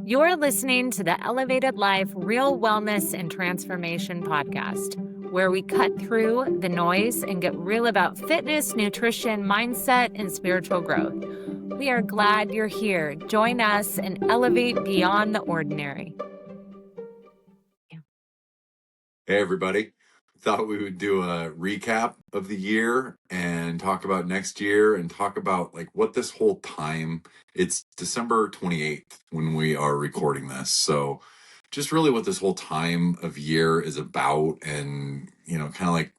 You're listening to the Elevated Life Real Wellness and Transformation podcast, where we cut through the noise and get real about fitness, nutrition, mindset, and spiritual growth. We are glad you're here. Join us and elevate beyond the ordinary. Hey, everybody. Thought we would do a recap of the year and talk about next year and talk about like what this whole time, it's December 28th when we are recording this. So just really what this whole time of year is about and, kind of like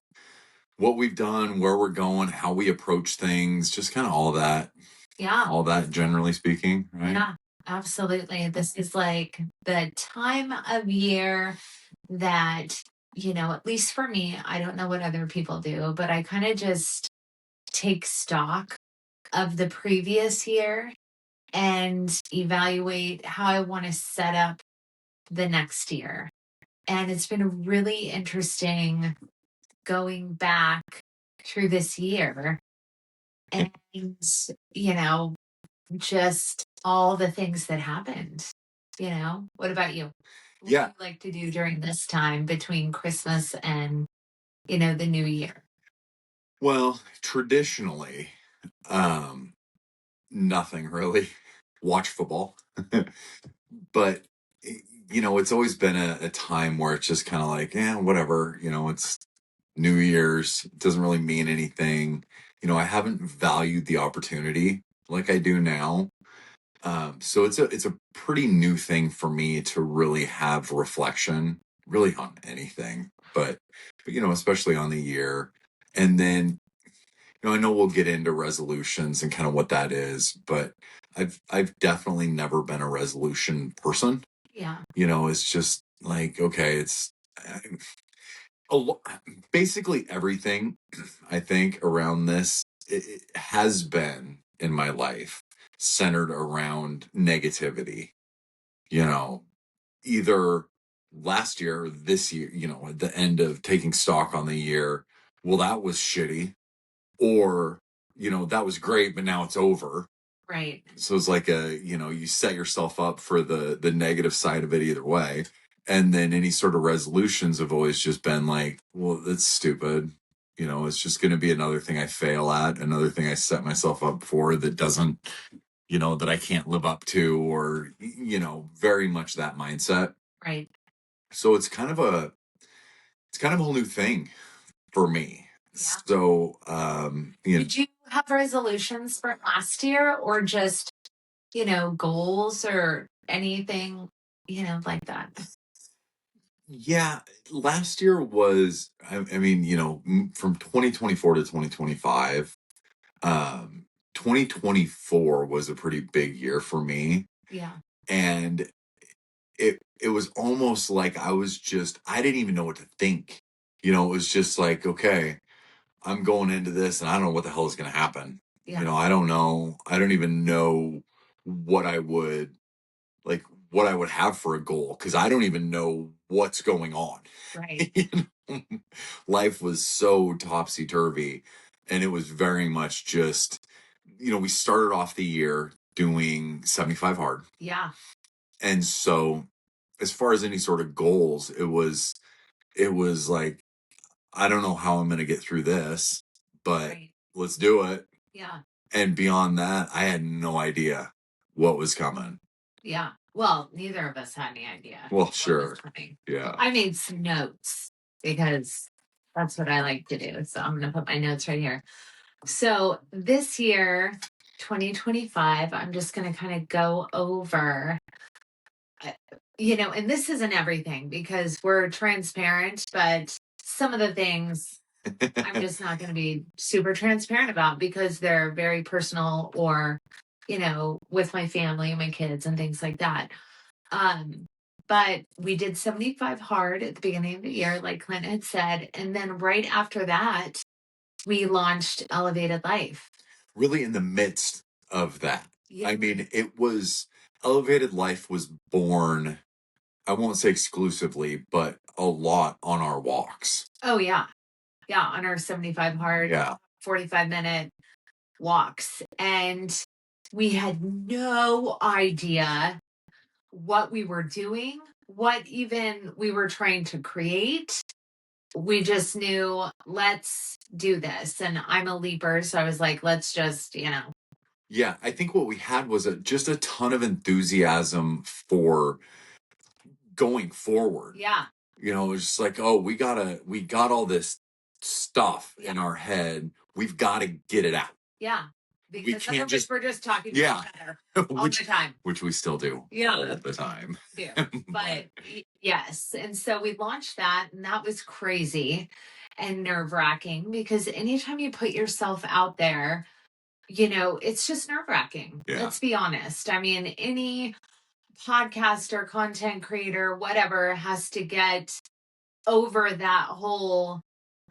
what we've done, where we're going, how we approach things, just kind of all that. Yeah. All that generally speaking, right? Yeah, absolutely. This is like the time of year that, at least for me, I don't know what other people do, but I kind of just take stock of the previous year and evaluate how I want to set up the next year. And it's been really interesting going back through this year and, just all the things that happened. What about you? What Yeah. do you like to do during this time between Christmas and, the new year? Well, traditionally, nothing really. Watch football. But, it's always been a time where it's just kind of like, whatever, it's New Year's. It doesn't really mean anything. I haven't valued the opportunity like I do now. So it's a pretty new thing for me to really have reflection, really on anything, but especially on the year. And then I know we'll get into resolutions and kind of what that is, but I've definitely never been a resolution person. Yeah. It's just like, okay, it's basically everything I think around this it has been in my life centered around negativity. Either last year or this year, at the end of taking stock on the year, well, that was shitty. Or, that was great, but now it's over. Right. So it's like you set yourself up for the negative side of it either way. And then any sort of resolutions have always just been like, well, that's stupid. It's just going to be another thing I fail at, another thing I set myself up for that doesn't, that I can't live up to, or, very much that mindset. Right. So it's kind of a whole new thing for me. Yeah. So, Did you have resolutions for last year or just, goals or anything, like that? Yeah, last year was, I mean, from 2024 to 2025, 2024 was a pretty big year for me. Yeah. And it was almost like I didn't even know what to think. It was just like, okay, I'm going into this and I don't know what the hell is going to happen. Yeah. I don't know. I don't even know what I would have for a goal because I don't even know what's going on. Right. Life was so topsy-turvy, and it was very much just, we started off the year doing 75 hard. Yeah. And so as far as any sort of goals, it was like, I don't know how I'm going to get through this, but Right. let's do it. Yeah. And beyond that, I had no idea what was coming. Yeah. Well, neither of us had any idea. Well, sure. Yeah. I made some notes because that's what I like to do. So I'm going to put my notes right here. So this year, 2025, I'm just going to kind of go over, and this isn't everything because we're transparent, but some of the things I'm just not going to be super transparent about because they're very personal or, with my family and my kids and things like that. But we did 75 hard at the beginning of the year, like Clint had said. And then right after that, we launched Elevated Life. Really in the midst of that. Yeah. I mean, Elevated Life was born, I won't say exclusively, but a lot on our walks. Oh, yeah. Yeah, on our 75 hard, 45-minute walks. And we had no idea what we were doing, what even we were trying to create. We just knew, let's do this. And I'm a leaper, so I was like, let's just, Yeah, I think what we had was just a ton of enthusiasm for going forward. Yeah. It was just like, oh, we got all this stuff in our head. We've got to get it out. Yeah. Because we can't just, we're just talking to each other all the time. Which we still do all the time. Do. But yes. And so we launched that, and that was crazy and nerve-wracking, because anytime you put yourself out there, it's just nerve-wracking. Yeah. Let's be honest. I mean, any podcaster, content creator, whatever, has to get over that whole,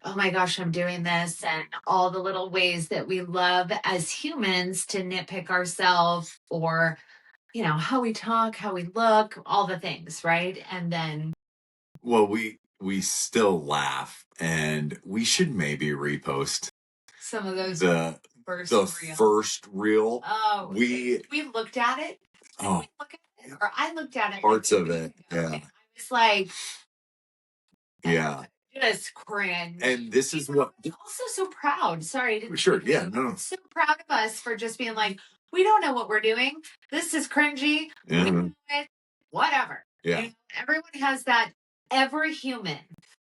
oh my gosh, I'm doing this, and all the little ways that we love as humans to nitpick ourselves, or, how we talk, how we look, all the things, right? And then, well, we still laugh, and we should maybe repost some of those first reel. Oh, we looked at it. Oh, we look at it, or I looked at it. Parts of it, yeah. I was like, yeah, just cringe. And this is what I'm also so proud. Sorry, sure, yeah, no. I'm so proud of us for just being like, we don't know what we're doing. This is cringy. Whatever. Yeah. Everyone has that. Every human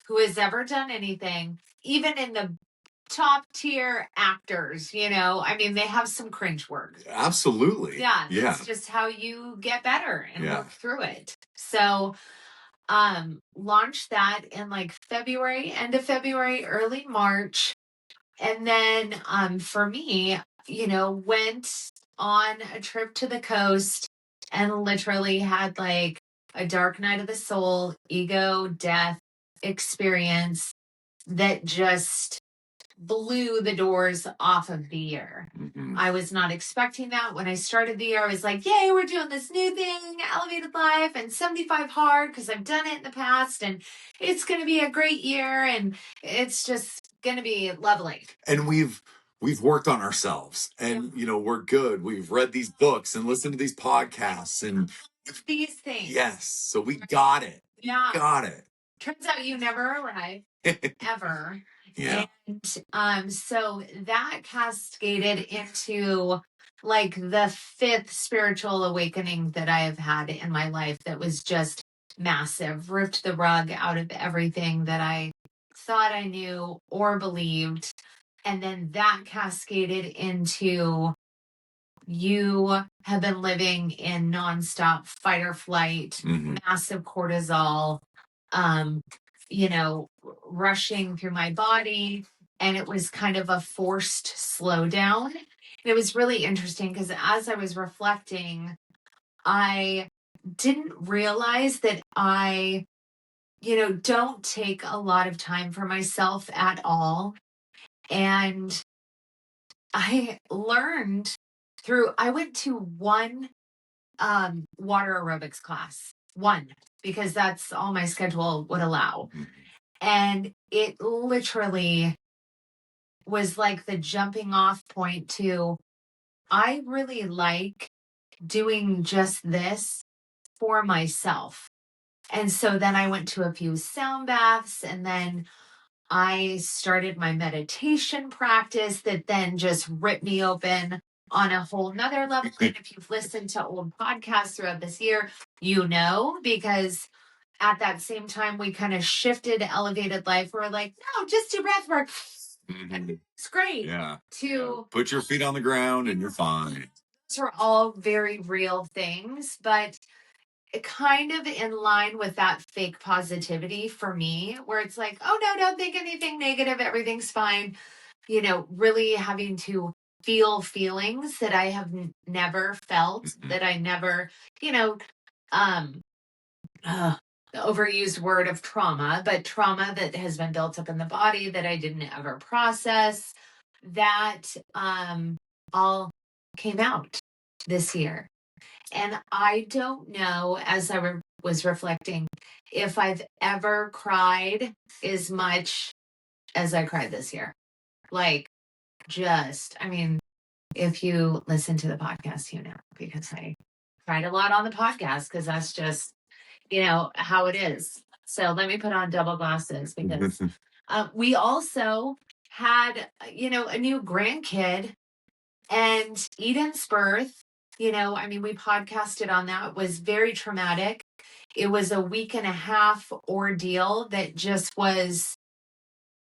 who has ever done anything, even in the top tier actors, I mean, they have some cringe work. Absolutely. Yeah. It's just how you get better and work through it. So, launched that in like February, end of February, early March. And then, for me, went on a trip to the coast and literally had like a dark night of the soul, ego, death experience that just blew the doors off of the year. Mm-hmm. I was not expecting that. When I started the year, I was like, yay, we're doing this new thing, Elevated Life and 75 Hard, because I've done it in the past, and it's going to be a great year, and it's just going to be lovely. And we've worked on ourselves, and we're good. We've read these books and listened to these podcasts and these things. Yes. So we got it. Yeah. Got it. Turns out you never arrive. Ever. Yeah. And so that cascaded into like the 5th spiritual awakening that I have had in my life, that was just massive, ripped the rug out of everything that I thought I knew or believed. And then that cascaded into, you have been living in nonstop fight or flight, massive cortisol, rushing through my body. And it was kind of a forced slowdown. And it was really interesting, because as I was reflecting, I didn't realize that I, don't take a lot of time for myself at all. And I learned I went to one water aerobics class, because that's all my schedule would allow. And it literally was like the jumping off point to, I really like doing just this for myself. And so then I went to a few sound baths, and then I started my meditation practice that then just ripped me open on a whole nother level. And if you've listened to old podcasts throughout this year, because at that same time, we kind of shifted Elevated Life. We're like, no, just do breath work. It's great. Yeah. To put your feet on the ground and you're fine. Those are all very real things, but kind of in line with that fake positivity for me, where it's like, oh no, don't think anything negative, everything's fine. Really having to feel feelings that I have never felt, that I never, the overused word of trauma, but trauma that has been built up in the body that I didn't ever process, that all came out this year. And I don't know, as I was reflecting, if I've ever cried as much as I cried this year. Like, if you listen to the podcast, because I cried a lot on the podcast because that's just, how it is. So let me put on double glasses because we also had, a new grandkid, and Eden's birth, we podcasted on that. It was very traumatic. It was a week and a half ordeal that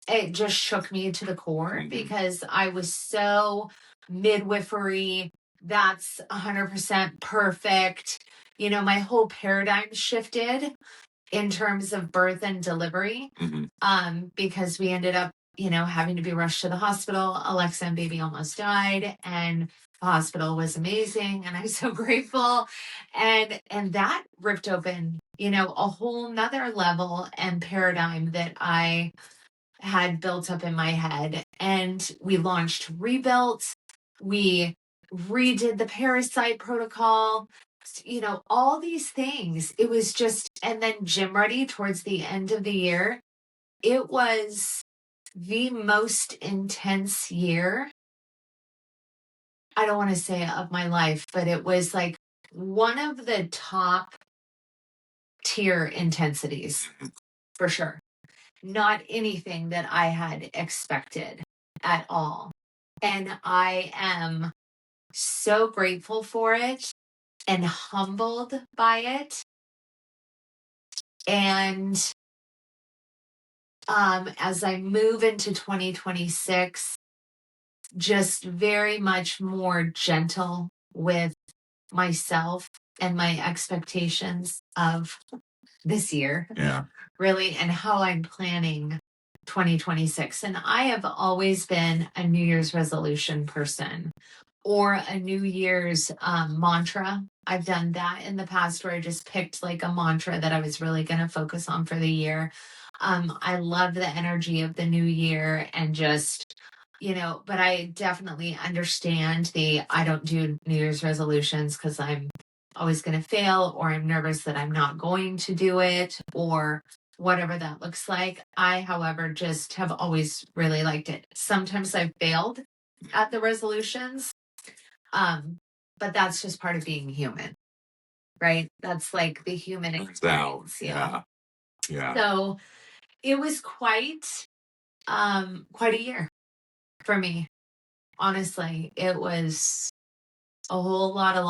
it just shook me to the core because I was so midwifery. That's 100% perfect. My whole paradigm shifted in terms of birth and delivery, because we ended up, having to be rushed to the hospital. Alexa and baby almost died, and the hospital was amazing, and I'm so grateful. And that ripped open, a whole nother level and paradigm that I had built up in my head. And we launched Rebuilt. We redid the parasite protocol, all these things. It was just, and then Gym Ready towards the end of the year. It was the most intense year, I don't want to say of my life, but it was like one of the top tier intensities for sure. Not anything that I had expected at all. And I am so grateful for it and humbled by it. And as I move into 2026, just very much more gentle with myself and my expectations of this year. Yeah. Really, and how I'm planning 2026. And I have always been a New Year's resolution person or a New Year's mantra. I've done that in the past where I just picked like a mantra that I was really going to focus on for the year. I love the energy of the new year and just, but I definitely understand I don't do New Year's resolutions because I'm always going to fail, or I'm nervous that I'm not going to do it, or whatever that looks like. I, however, just have always really liked it. Sometimes I've failed at the resolutions, but that's just part of being human, right? That's like the human experience. Yeah. So it was quite a year for me. Honestly, it was a whole lot of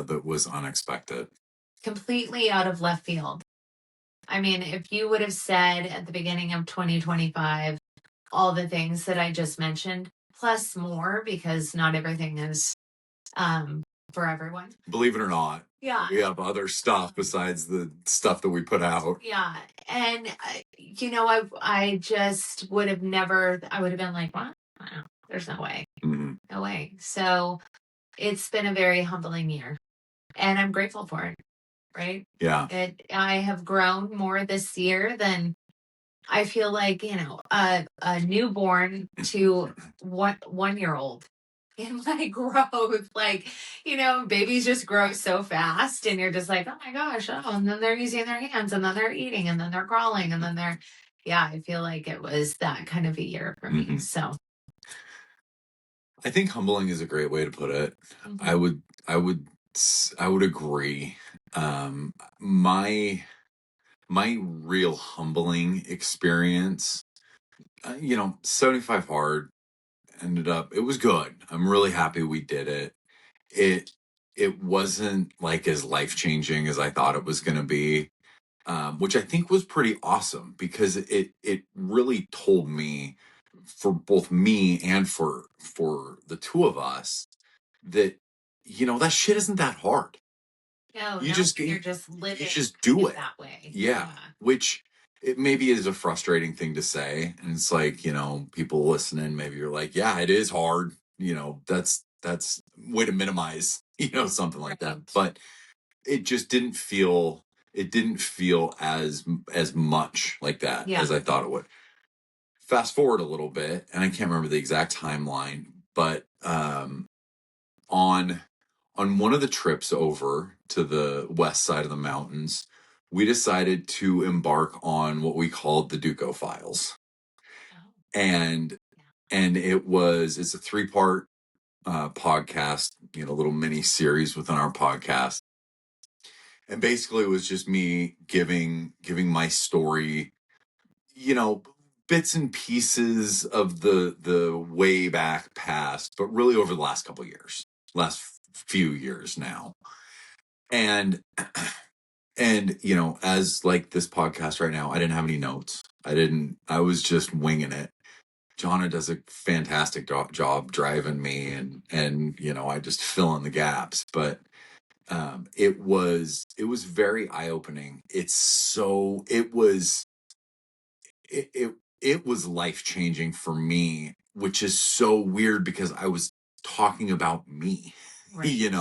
that was unexpected. completely out of left field. I mean, if you would have said at the beginning of 2025, all the things that I just mentioned, plus more, because not everything is for everyone. Believe it or not. Yeah. We have other stuff besides the stuff that we put out. Yeah. And, I just would have never, I would have been like, what? There's no way. No way. So it's been a very humbling year, and I'm grateful for it. Right? Yeah. I have grown more this year than I feel like, a newborn to 1 year-old in my growth. Like, babies just grow so fast, and you're just like, oh my gosh, and then they're using their hands, and then they're eating, and then they're crawling, and then I feel like it was that kind of a year for me. So I think humbling is a great way to put it. I would agree. My real humbling experience, 75 hard ended up, it was good. I'm really happy we did it. It wasn't like as life-changing as I thought it was going to be, which I think was pretty awesome because it really told me, for both me and for the two of us, that that shit isn't that hard. No, You're just living. You just do it that way. Yeah. Which it maybe is a frustrating thing to say, and it's like, people listening, maybe you're like, yeah, it is hard. That's way to minimize, something like that. But it just didn't feel. It didn't feel as much like that as I thought it would. Fast forward a little bit, and I can't remember the exact timeline, but on one of the trips over to the west side of the mountains, we decided to embark on what we called the Duco Files. And it's a 3-part podcast, little mini series within our podcast. And basically it was just me giving my story, bits and pieces of the way back past, but really over the last couple of years, last few years now. And as like this podcast right now, I didn't have any notes. I was just winging it. Johnna does a fantastic job driving me, and I just fill in the gaps. But it was very eye opening. It was life changing for me, which is so weird because I was talking about me. Right.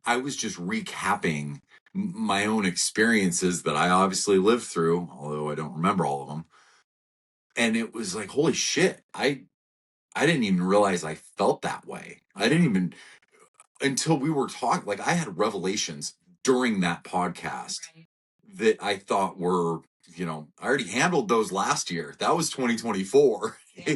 I was just recapping my own experiences that I obviously lived through, although I don't remember all of them. And it was like, holy shit, I didn't even realize I felt that way. I didn't even, until we were talking, like I had revelations during that podcast. Right. That I thought were, I already handled those last year. That was 2024. Yeah.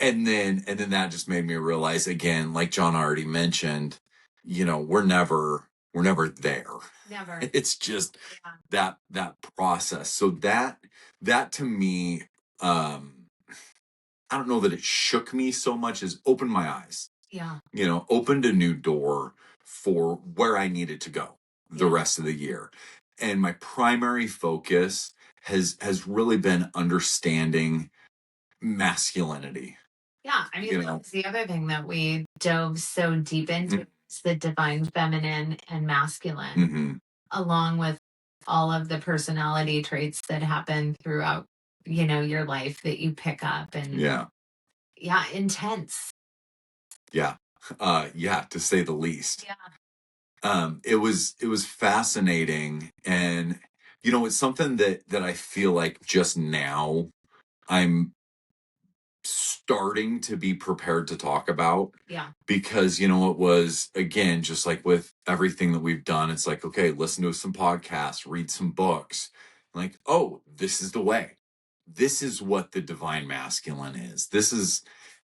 and then that just made me realize again, like John already mentioned, we're never there. Never. It's just that process. So that to me, I don't know that it shook me so much as opened my eyes. Yeah. Opened a new door for where I needed to go the rest of the year. And my primary focus has really been understanding masculinity. Yeah, I mean, that's the other thing that we dove so deep into is the divine feminine and masculine, along with all of the personality traits that happen throughout, your life that you pick up. And yeah, intense. Yeah. To say the least. Yeah. It was fascinating, and it's something that I feel like just now I'm starting to be prepared to talk about. Yeah. Because it was, again, just like with everything that we've done, it's like, okay, listen to some podcasts, read some books. Like, oh, this is the way. This is what the divine masculine is. This is,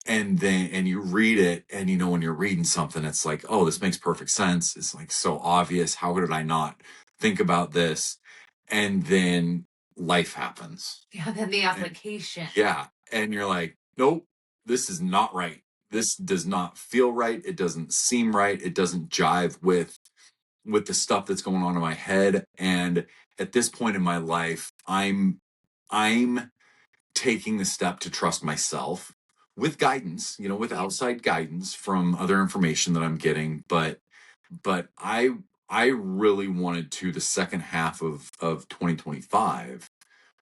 and you read it, and when you're reading something, it's like, oh, this makes perfect sense. It's like so obvious. How did I not think about this? And then life happens. Yeah, then the application. And you're like, nope, this is not right. This does not feel right. It doesn't seem right. It doesn't jive with the stuff that's going on in my head. And at this point in my life, I'm taking the step to trust myself with guidance, with outside guidance from other information that I'm getting. But I really wanted to, the second half of 2025,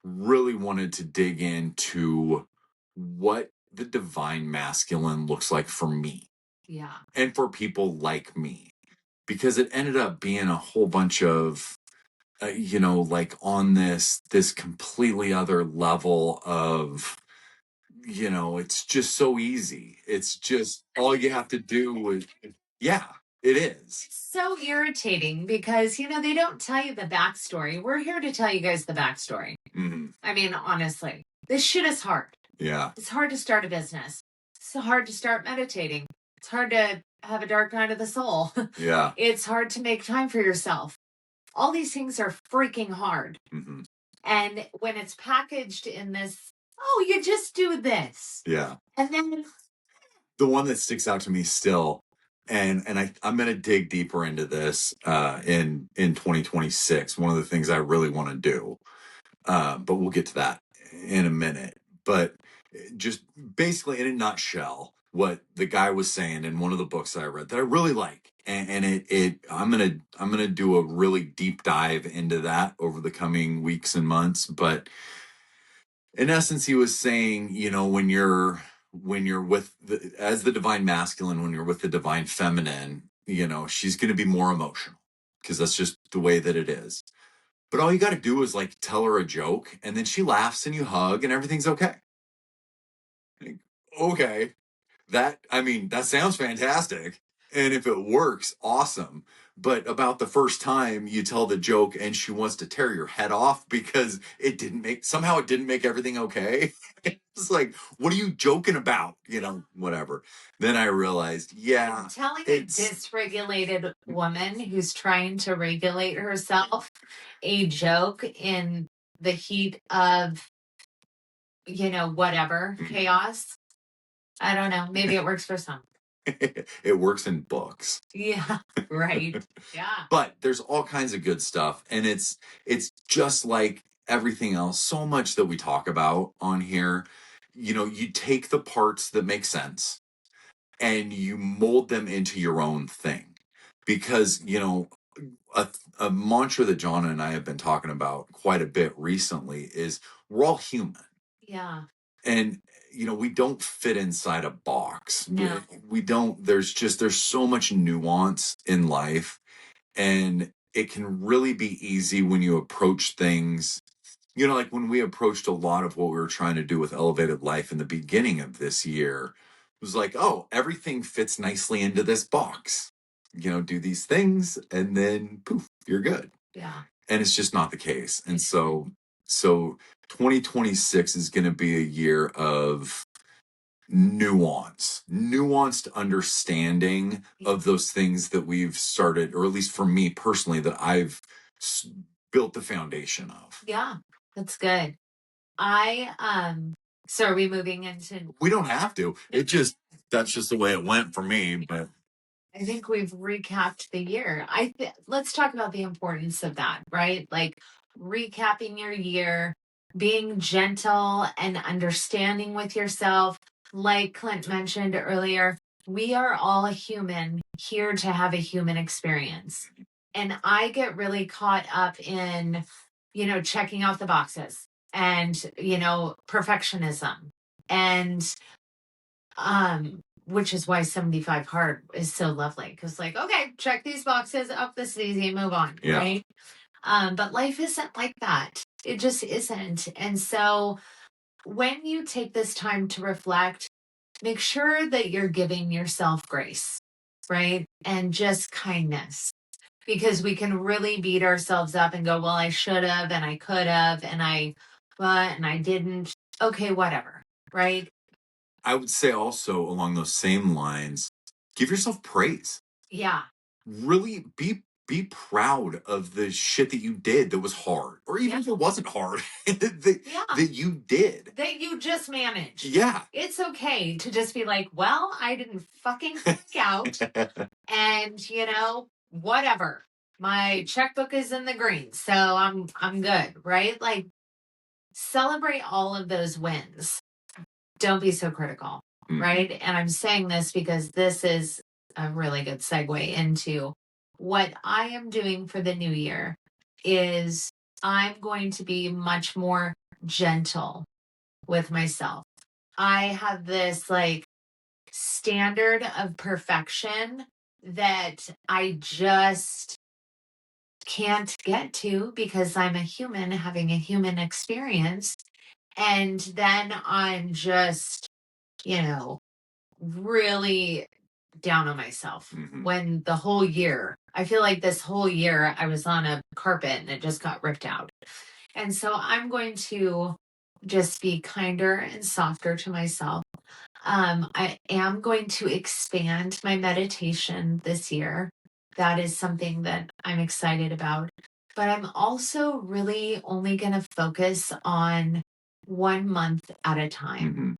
really wanted to dig into what the divine masculine looks like for me. Yeah. And for people like me. Because it ended up being a whole bunch of like on this completely other level of, it's just so easy. It's just all you have to do is, yeah, it is. It's so irritating because, they don't tell you the backstory. We're here to tell you guys the backstory. Mm-hmm. I mean, honestly, this shit is hard. Yeah. It's hard to start a business. It's hard to start meditating. It's hard to have a dark night of the soul. Yeah. It's hard to make time for yourself. All these things are freaking hard. Mm-hmm. And when it's packaged in this, oh, you just do this. Yeah. And then the one that sticks out to me still, and I'm going to dig deeper into this in 2026. One of the things I really want to do, but we'll get to that in a minute. But just basically in a nutshell, what the guy was saying in one of the books that I read that I really like, and I'm gonna do a really deep dive into that over the coming weeks and months. But in essence, he was saying, when you're with as the divine masculine, when you're with the divine feminine, she's going to be more emotional because that's just the way that it is. But all you got to do is like tell her a joke, and then she laughs and you hug and everything's okay. Like, okay. That sounds fantastic. And if it works, awesome. But about the first time you tell the joke and she wants to tear your head off because it didn't make everything okay. It's like, what are you joking about? Whatever. Then I realized, yeah, Telling a dysregulated woman who's trying to regulate herself a joke in the heat of, whatever chaos. I don't know. Maybe it works for some. It works in books. Yeah, right. Yeah. But there's all kinds of good stuff. And it's just like everything else, so much that we talk about on here. You take the parts that make sense and you mold them into your own thing. Because, a mantra that Johnna and I have been talking about quite a bit recently is we're all human. Yeah. And we don't fit inside a box. No. We don't. There's so much nuance in life, and it can really be easy when you approach things. Like when we approached a lot of what we were trying to do with Elevated Life in the beginning of this year, it was like, oh, everything fits nicely into this box. Do these things, and then poof, you're good. Yeah. And it's just not the case. And so 2026 is going to be a year of nuanced understanding of those things that we've started, or at least for me personally, that I've built the foundation of. Yeah, that's good. So are we moving into? We don't have to. That's just the way it went for me. But I think we've recapped the year. Let's talk about the importance of that, right? Like recapping your year, being gentle and understanding with yourself. Like Clint mentioned earlier, we are all human here to have a human experience. And I get really caught up in, checking off the boxes and, perfectionism. And which is why 75 hard is so lovely, because okay, check these boxes up, this is easy, move on. Yeah. Right. But life isn't like that. It just isn't. And so when you take this time to reflect, make sure that you're giving yourself grace, right? And just kindness, because we can really beat ourselves up and go, well, I should have, and I could have, and I didn't. Okay, whatever. Right. I would say also along those same lines, give yourself praise. Yeah. Really be proud of the shit that you did that was hard, or even if it wasn't hard, that you did. That you just managed. Yeah. It's okay to just be like, well, I didn't fucking freak out. And, whatever. My checkbook is in the green, so I'm good, right? Like, celebrate all of those wins. Don't be so critical, right? And I'm saying this because this is a really good segue into what I am doing for the new year. Is I'm going to be much more gentle with myself. I have this standard of perfection that I just can't get to because I'm a human having a human experience. And then I'm just, really down on myself when the whole year, I feel like this whole year I was on a carpet and it just got ripped out. And so I'm going to just be kinder and softer to myself. I am going to expand my meditation this year. That is something that I'm excited about. But I'm also really only going to focus on 1 month at a time,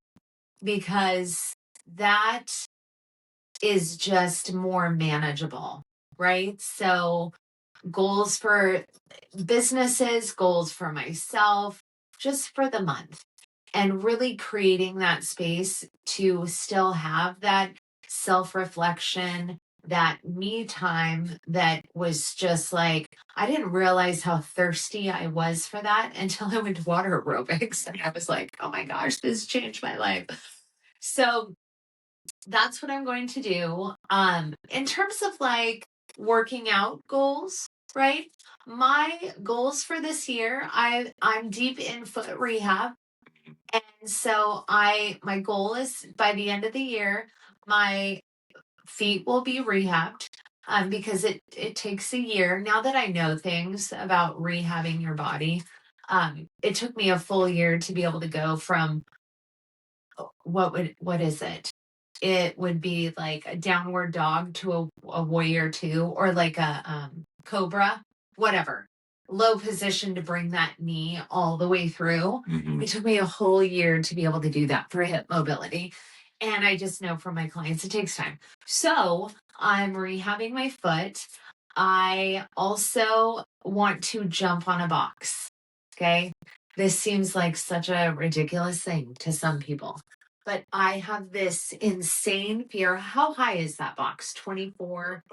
because that is just more manageable, right? So goals for businesses, goals for myself, just for the month, and really creating that space to still have that self-reflection, that me time that was just I didn't realize how thirsty I was for that until I went to water aerobics. And I was like, oh my gosh, this changed my life. So that's what I'm going to do. In terms of working out goals, right? My goals for this year, I'm deep in foot rehab. And so my goal is by the end of the year, my feet will be rehabbed because it takes a year. Now that I know things about rehabbing your body, it took me a full year to be able to go from what is it? It would be like a downward dog to a warrior two, or like a cobra, whatever. Low position to bring that knee all the way through. Mhm. It took me a whole year to be able to do that for hip mobility. And I just know from my clients it takes time. So I'm rehabbing my foot. I also want to jump on a box. Okay. This seems like such a ridiculous thing to some people, but I have this insane fear. How high is that box? 24?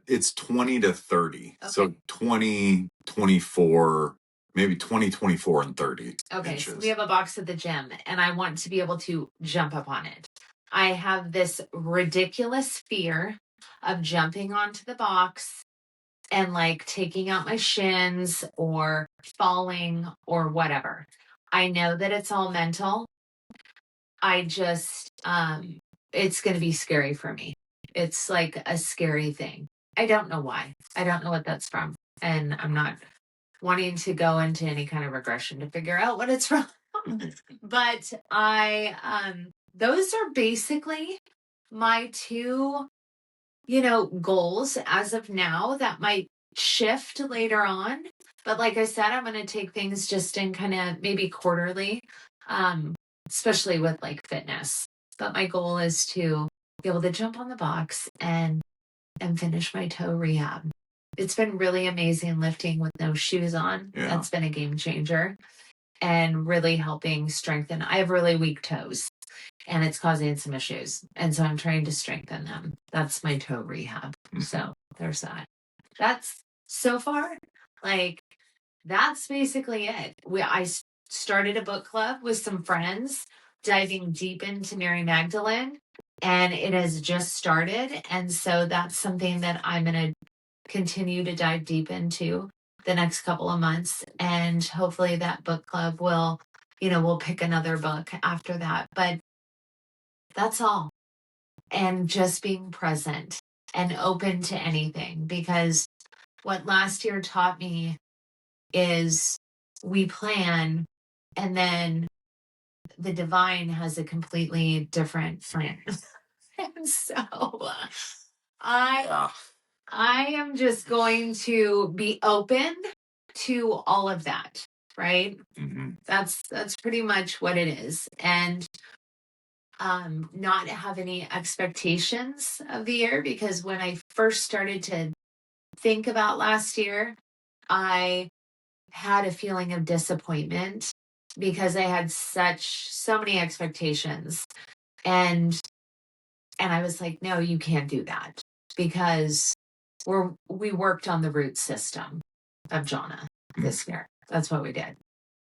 It's 20 to 30. Okay. So 20, 24, maybe 20, 24, and 30 Okay, inches. so we have a box at the gym, and I want to be able to jump up on it. I have this ridiculous fear of jumping onto the box and like taking out my shins or falling or whatever. I know that it's all mental. I just, it's going to be scary for me. It's like a scary thing. I don't know why. I don't know what that's from. And I'm not wanting to go into any kind of regression to figure out what it's from. But those are basically my two, goals as of now. That might shift later on. But like I said, I'm going to take things just in kind of maybe quarterly, especially with like fitness. But my goal is to be able to jump on the box and finish my toe rehab. It's been really amazing lifting with no shoes on. Yeah. That's been a game changer and really helping strengthen. I have really weak toes and it's causing some issues. And so I'm trying to strengthen them. That's my toe rehab. So there's that. That's so far, like, that's basically it. I started a book club with some friends, diving deep into Mary Magdalene, and it has just started. And so that's something that I'm going to continue to dive deep into the next couple of months. And hopefully that book club will, we'll pick another book after that. But that's all. And just being present and open to anything, because what last year taught me is we plan and then the divine has a completely different plan. And so I am just going to be open to all of that, right? Mm-hmm. That's pretty much what it is. And not have any expectations of the year, because when I first started to think about last year, I had a feeling of disappointment because I had so many expectations, and I was like, no, you can't do that, because we worked on the root system of Johnna this year. That's what we did.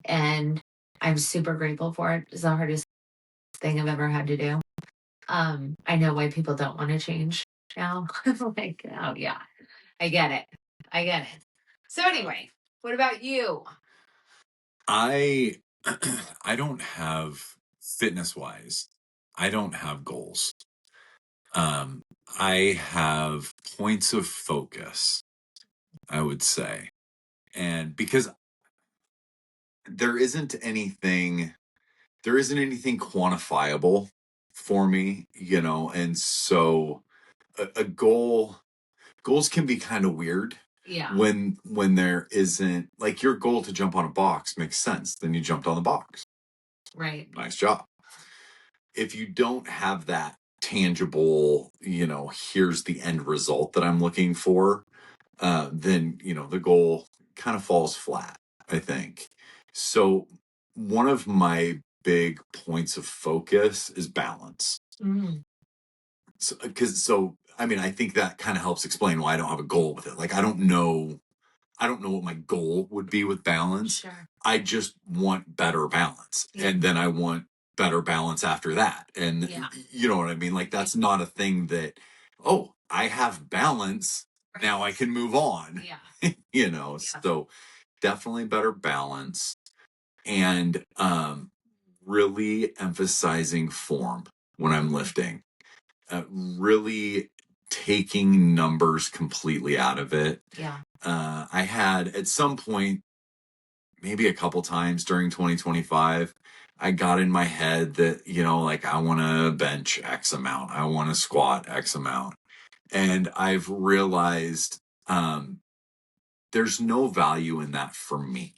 And I'm super grateful for it. It's the hardest thing I've ever had to do. I know why people don't want to change now. Like, oh yeah, I get it. So anyway, what about you? I don't have, fitness wise, I don't have goals. I have points of focus, I would say. And because there isn't anything quantifiable for me, and so a goals can be kind of weird. Yeah. When there isn't, like, your goal to jump on a box makes sense, then you jumped on the box. Right. Nice job. If you don't have that tangible, here's the end result that I'm looking for, then, the goal kind of falls flat, I think. So one of my big points of focus is balance. Mm. So, I mean, I think that kind of helps explain why I don't have a goal with it. Like, I don't know what my goal would be with balance. Sure. I just want better balance. Yeah. And then I want better balance after that. And Yeah. you know what I mean? Like, that's not a thing that, oh, I have balance, Right. now I can move on. Yeah. Yeah. So definitely better balance, and really emphasizing form when I'm lifting. Really taking numbers completely out of it. Yeah. I had at some point, maybe a couple times during 2025, I got in my head that, like I want to bench X amount. I want to squat X amount. And I've realized there's no value in that for me.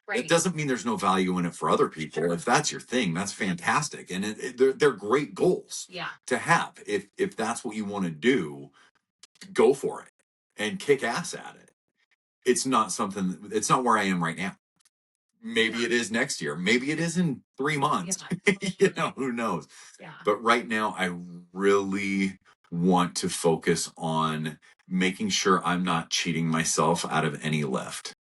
Right. It doesn't mean there's no value in it for other people. Sure. If that's your thing, that's fantastic. And they're great goals to have. If that's what you want to do, go for it and kick ass at it. It's not where I am right now. Maybe it is next year. Maybe it is in 3 months. Who knows? Yeah. But right now, I really want to focus on making sure I'm not cheating myself out of any lift.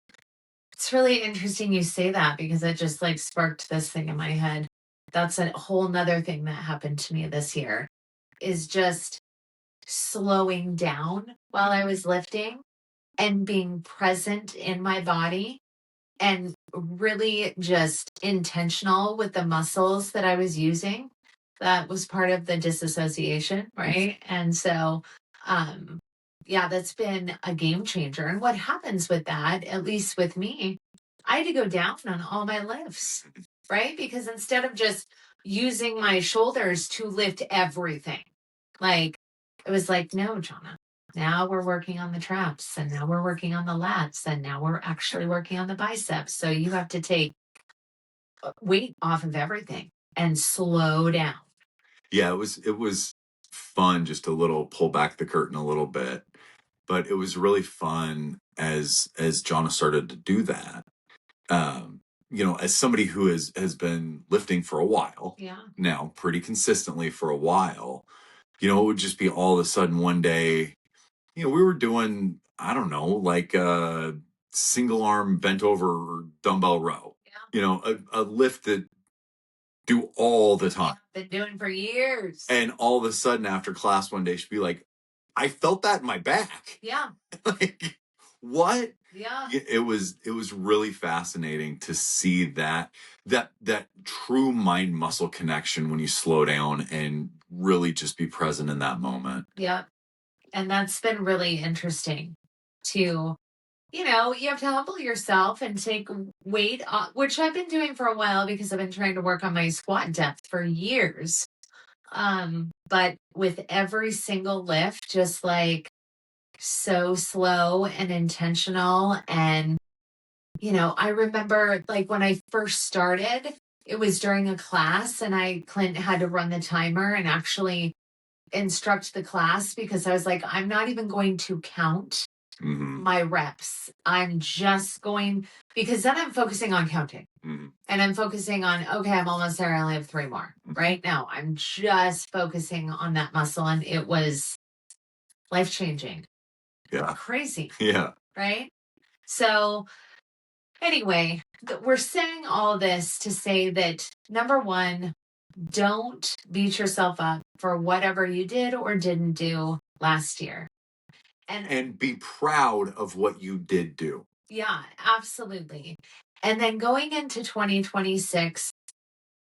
It's really interesting you say that, because it just like sparked this thing in my head. That's a whole nother thing that happened to me this year, is just slowing down while I was lifting and being present in my body and really just intentional with the muscles that I was using. That was part of the disassociation, right? And so, yeah, that's been a game changer. And what happens with that, at least with me, I had to go down on all my lifts, right? Because instead of just using my shoulders to lift everything, like it was like, no, Johnna, now we're working on the traps, and now we're working on the lats, and now we're actually working on the biceps. So you have to take weight off of everything and slow down. Yeah, it was fun, just a little pull back the curtain a little bit. But it was really fun as Johnna started to do that. As somebody who has been lifting for a while now, pretty consistently for a while, it would just be all of a sudden one day, we were doing, I don't know, like a single arm bent over dumbbell row, a lift that do all the time. Been doing for years. And all of a sudden after class one day, she'd be like, I felt that in my back. Yeah. Like, what? Yeah. It was really fascinating to see that true mind muscle connection when you slow down and really just be present in that moment. Yeah. And that's been really interesting to, you have to humble yourself and take weight off, which I've been doing for a while because I've been trying to work on my squat depth for years. But with every single lift, just like so slow and intentional. And, I remember like when I first started, it was during a class and Clint had to run the timer and actually instruct the class, because I was like, I'm not even going to count my reps. I'm just going, because then I'm focusing on counting and I'm focusing on, okay, I'm almost there. I only have 3 more. Right now, I'm just focusing on that muscle. And it was life-changing. Yeah. Crazy. Yeah. Right. So anyway, we're saying all this to say that, number one, don't beat yourself up for whatever you did or didn't do last year. And be proud of what you did do. Yeah, absolutely. And then going into 2026,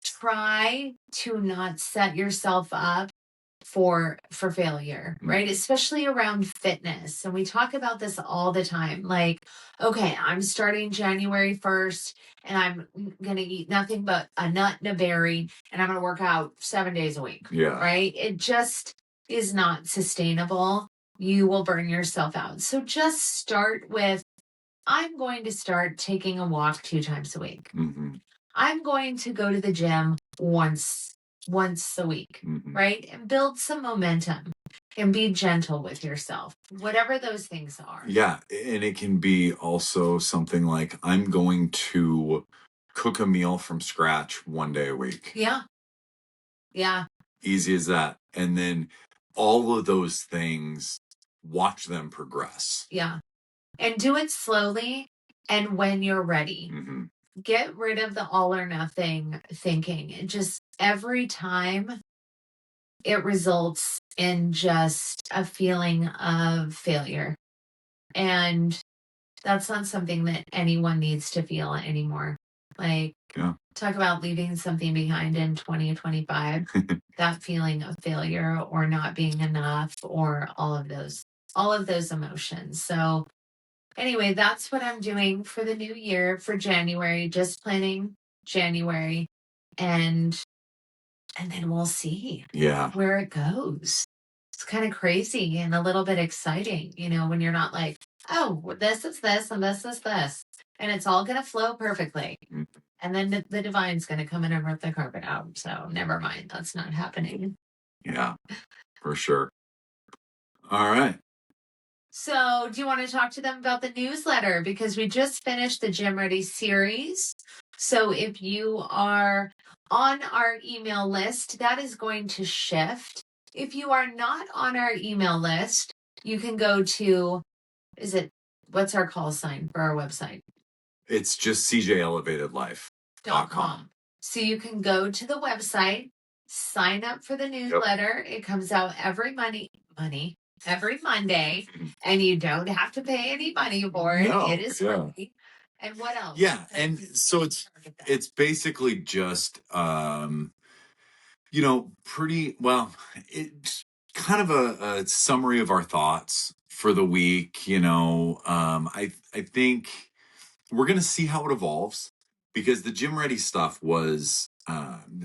try to not set yourself up for failure, right? Especially around fitness. And we talk about this all the time. Like, okay, I'm starting January 1st and I'm going to eat nothing but a nut and a berry and I'm going to work out 7 days a week. Yeah. Right? It just is not sustainable. You will burn yourself out. So just start with, I'm going to start taking a walk 2 times a week. I'm going to go to the gym once a week, right? And build some momentum and be gentle with yourself, whatever those things are. Yeah. And it can be also something like, I'm going to cook a meal from scratch 1 day a week. Yeah. Yeah. Easy as that. And then all of those things, watch them progress. Yeah. And do it slowly and when you're ready. Get rid of the all or nothing thinking. And just every time it results in just a feeling of failure. And that's not something that anyone needs to feel anymore. Like, Yeah. talk about leaving something behind in 2025, that feeling of failure or not being enough or all of those emotions. So anyway, that's what I'm doing for the new year for January, just planning January and then we'll see where it goes. It's kind of crazy and a little bit exciting, when you're not like, oh, this is this and this is this, and it's all going to flow perfectly. Mm. And then the divine's going to come in and rip the carpet out. So never mind. That's not happening. Yeah, for sure. All right. So do you want to talk to them about the newsletter? Because we just finished the Gym Ready series. So if you are on our email list, that is going to shift. If you are not on our email list, you can go to, what's our call sign for our website? It's just cjelevatedlife.com. So you can go to the website, sign up for the newsletter. Yep. It comes out every every Monday, and you don't have to pay any money for it. No, it is free. And what else? Yeah, and so it's basically just pretty well. It's kind of a summary of our thoughts for the week. I think we're gonna see how it evolves, because the Gym Ready stuff was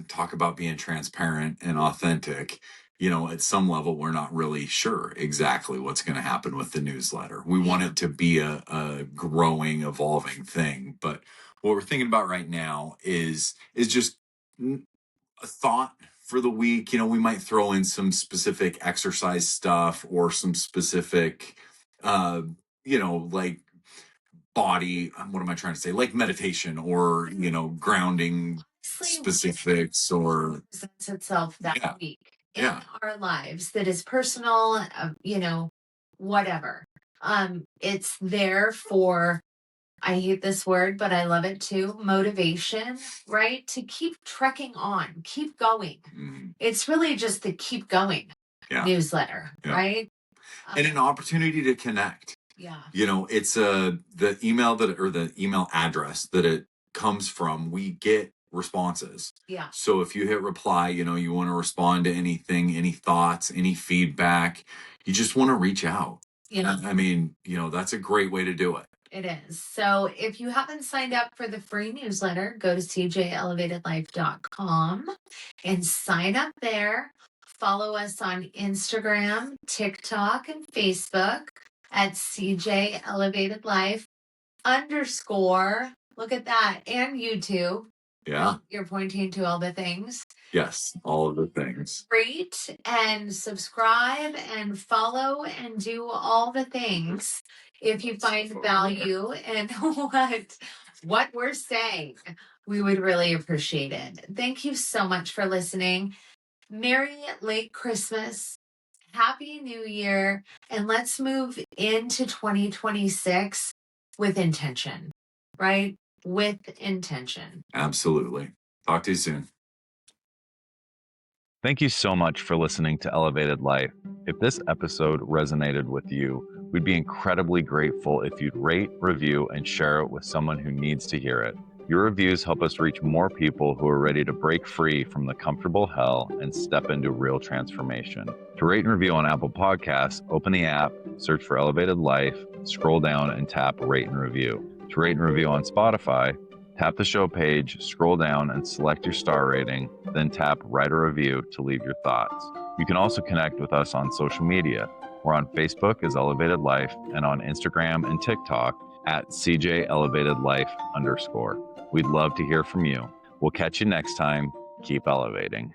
talk about being transparent and authentic. At some level, we're not really sure exactly what's going to happen with the newsletter. We want it to be a growing, evolving thing. But what we're thinking about right now is just a thought for the week. We might throw in some specific exercise stuff or some specific, like body, what am I trying to say? Like meditation or, grounding specifics or presents itself that week in our lives that is personal, whatever. It's there for, I hate this word, but I love it too, motivation, right? To keep trekking on, keep going. It's really just the keep going newsletter, right? And an opportunity to connect. Yeah. It's the email the email address that it comes from, we get responses. Yeah. So if you hit reply, you want to respond to anything, any thoughts, any feedback, you just want to reach out. I mean, that's a great way to do it. It is. So if you haven't signed up for the free newsletter, go to cjelevatedlife.com and sign up there. Follow us on Instagram, TikTok, and Facebook at cjelevatedlife_. Look at that. And YouTube. Yeah. You're pointing to all the things. Yes, all of the things. Rate and subscribe and follow and do all the things if you find value in what we're saying. We would really appreciate it. Thank you so much for listening. Merry late Christmas. Happy New Year. And let's move into 2026 with intention, right? With intention. Absolutely. Talk to you soon. Thank you so much for listening to Elevated Life. If this episode resonated with you, we'd be incredibly grateful if you'd rate, review, and share it with someone who needs to hear it. Your reviews help us reach more people who are ready to break free from the comfortable hell and step into real transformation. To rate and review on Apple Podcasts, open the app, search for Elevated Life, scroll down and tap Rate and Review. To rate and review on Spotify, tap the show page, scroll down and select your star rating, then tap Write a Review to leave your thoughts. You can also connect with us on social media. We're on Facebook as Elevated Life and on Instagram and TikTok at CJElevatedLife_. We'd love to hear from you. We'll catch you next time. Keep elevating.